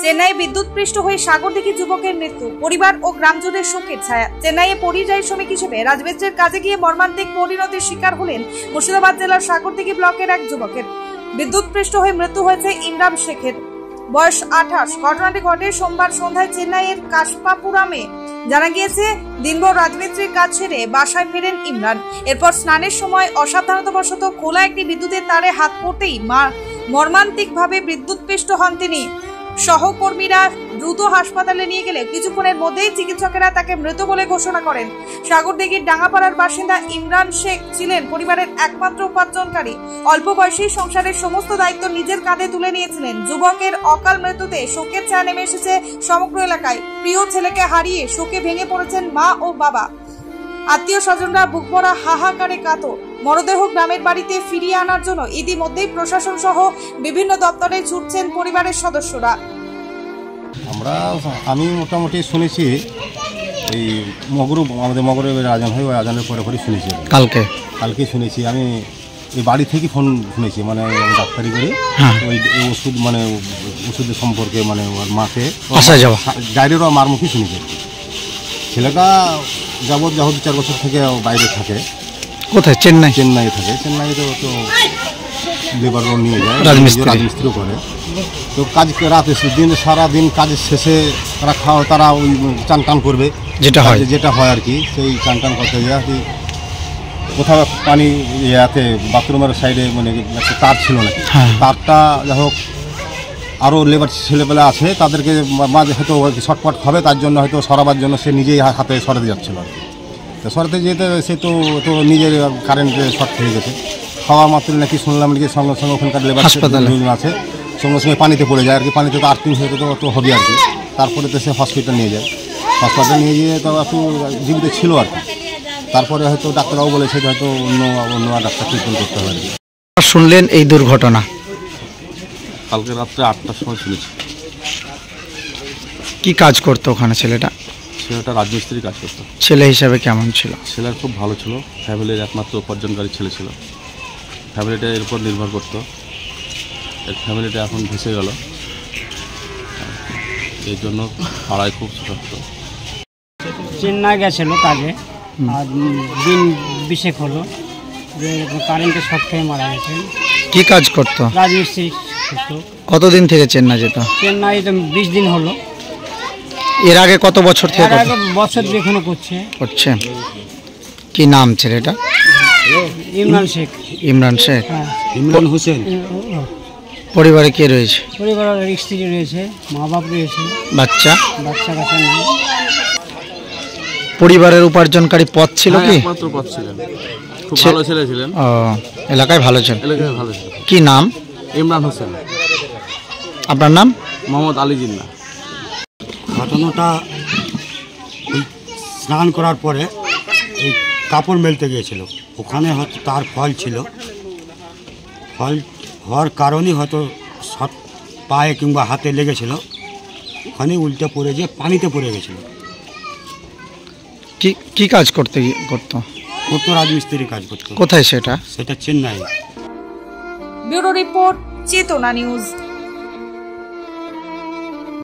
চেন্নাই বিদ্যুৎপৃষ্ট হয়ে সাগরদিঘি যুবকের মৃত্যু, পরিবার ও গ্রাম জুড়ে শোকের ছায়া। চেন্নাইয়ে পরিযায়ী শ্রমিক হিসেবে রাজমিস্ত্রির কাজে গিয়ে মর্মান্তিক পরিণতির শিকার হলেন মুর্শিদাবাদ জেলার সাগরদিঘি ব্লকের এক যুবকের। বিদ্যুৎপৃষ্ট হয়ে মৃত্যু হয়েছে ইমরান শেখের, বয়স 28। ঘটনাটি ঘটে সোমবার সন্ধ্যায় চেন্নাইয়ের কাশপাপুরামে। জানা গিয়েছে, দিনভর রাজমিস্ত্রির কাজ সেরে বাসায় ফেরেন ইমরান। এরপর স্নানের সময় অসাবধানতাবশত খোলা একটি বিদ্যুতের তারে হাত পড়তেই মর্মান্তিকভাবে বিদ্যুৎপৃষ্ট হন তিনি। সহকর্মীরা দ্রুত হাসপাতালে নিয়ে গেলে কিছুক্ষণের মধ্যেই চিকিৎসকেরা তাকে মৃত বলে ঘোষণা করেন। সাগরদিঘির ডাঙ্গাপাড়ার বাসিন্দা ইমরান শেখ ছিলেন পরিবারের একমাত্র উপার্জনকারী। অল্প বয়সী সংসারের সমস্ত দায়িত্ব নিজের কাঁধে তুলে নিয়েছিলেন। যুবকের অকাল মৃত্যুতে শোকের ছায়া নেমে এসেছে সমগ্র এলাকায়। প্রিয় ছেলেকে হারিয়ে শোকে ভেঙে পড়েছেন মা ও বাবা। আত্মীয় স্বজনরা বুক ভরা হাহাকারে কাতর। মরদেহ গ্রামের বাড়িতে ফিরিয়ে আনার জন্য ইতিমধ্যেই প্রশাসন সহ বিভিন্ন দপ্তরে ছুটছেন পরিবারের সদস্যরা। আমি মোটামুটি শুনেছি এই আমাদের মগরবের আজান হয়, ওই আজানের পরে শুনেছি। কালকে শুনেছি আমি এই বাড়ি থেকে ফোন শুনেছি, মানে ডাক্তারি করি ওই ওষুধ মানে ওষুধের সম্পর্কে, মানে ওর মাকে ডায়রিয়ার মারমুখী শুনেছি। ছেলেটা যাবৎ 4 বছর থেকে বাইরে থাকে। কোথায়? চেন্নাই থাকে। চেন্নাইতে তো লেবার নিয়ে যায়, রাজমিস্ত্রিও করে। তো কাজ রাতে সারাদিন কাজের শেষে তারা ওই চান টান করবে, যেটা হয় আর কি। সেই চান টান করতে যায় আর কি। কোথাও পানি ইয়াতে বাথরুমের সাইডে মানে একটা তার ছিল নাকি, তারটা যাই হোক আরও লেবার ছেলেপেলে আছে, তাদেরকে মাঝে হয়তো শর্টকাট হবে, তার জন্য হয়তো সরাবার জন্য সে নিজেই হাতে সরাতে যাচ্ছিল আর কি। তো সরাতে যেতে সে তো নিজের কারেন্টে শর্ট হয়ে গেছে। খাওয়া মাত্র নাকি শুনলাম নাকি সঙ্গে সঙ্গে ওখানকার লেবার হাসপাতালে আছে, সঙ্গে সঙ্গে পানিতে পড়ে যায় আর কি। পানিতে তো আর্থিং হয়ে তো হবে আর কি। তারপরে তো সে হসপিটাল নিয়ে যায়। হসপিটাল নিয়ে গিয়ে তো একটু জীবিত ছিল আর কি। তারপরে হয়তো ডাক্তাররাও বলেছে হয়তো অন্য ডাক্তার ট্রিটমেন্ট করতে হবে আর কি। শুনলেন এই দুর্ঘটনা কালকে রাত্রে 8টার সময় শুনেছি। কি কাজ করতো ওখানে ছেলেটা? রাজমিস্ত্রির কাজ করতো। ছেলে হিসাবে কেমন ছিল? ছেলে খুব ভালো ছিল, ফ্যামিলির একমাত্র উপার্জনকারী ছেলে ছিল। ফ্যামিলিটা এর উপর নির্ভর করতো। ফ্যামিলিটা এখন ভেসে গেল, এই জন্য পাড়ায় খুব ছোট। চেন্নাই গেছিল কাজে, আর দিন 20 হলো যে কারেন্টের শর্ট খেয়ে মারা গেছে। কি কাজ করতো? রাজমিস্ত্রি করতো। কতদিন থেকে চেন্নাই যেত? চেন্নাই তো 20 দিন হলো। এর আগে কত বছর থেকে? বছর এখনো করছে। কি নাম ছেলেটা? ইমরান শেখ। ইমরান হোসেন। পরিবারে কে রয়েছে? পরিবারের স্ত্রী রয়েছে, মা বাপ রয়েছে, বাচ্চা কাছে নেই। পরিবারের উপার্জনকারী পথ ছিল কি? একমাত্র পথ ছিলেন, খুব ভালো ছেলে ছিলেন। এলাকায় ভালো ছিল। কি নাম? ইমরান হোসেন। আপনার নাম? মোহাম্মদ আলী জিন্না। ঘটনাটা স্নান করার পরে এই কাপড় মেলতে গিয়েছিল, ওখানে হয়তো তার ফল ছিল। ফল হওয়ার কারণেই হয়তো পায়ে কিংবা হাতে লেগেছিল, ওখানে উল্টে পড়ে গিয়ে পানিতে পড়ে গেছিল। কি কাজ করতো? রাজমিস্ত্রির কাজ করতো। কোথায় সেটা? চেন্নাই। ব্যুরো রিপোর্ট, চেতনা নিউজ।